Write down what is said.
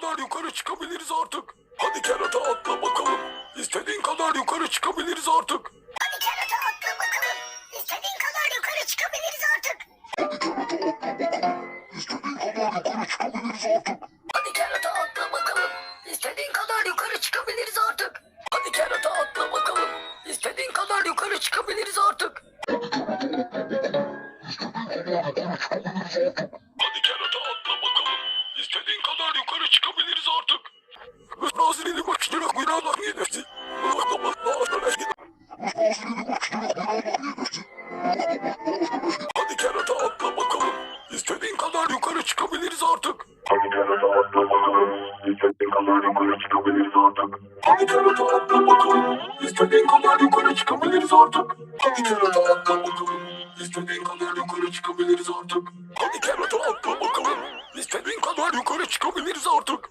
kadar yukarı çıkabiliriz artık. Hadi kerata atla bakalım. İstediğin kadar yukarı çıkabiliriz artık. Hadi kerata atla bakalım. İstediğin kadar yukarı çıkabiliriz artık. Hadi kerata atla bakalım. İstediğin kadar yukarı çıkabiliriz artık. Hadi kerata atla bakalım. İstediğin kadar yukarı çıkabiliriz artık. Hadi kerata atla bakalım. İstediğin kadar yukarı çıkabiliriz artık. Nazilini başlara günahlar gelirsin. Hadi kerata atla bakalım. İstediğin kadar yukarı çıkabiliriz artık. Hadi kerata atla bakalım. İstediğin kadar yukarı çıkabiliriz artık. Hadi kerata atla bakalım. İstediğin kadar yukarı çıkabiliriz artık. Hadi kerata atla bakalım. İstediğin kadar yukarı çıkabiliriz artık. Hadi kerata atla bakalım. İstediğin kadar yukarı çıkabiliriz artık.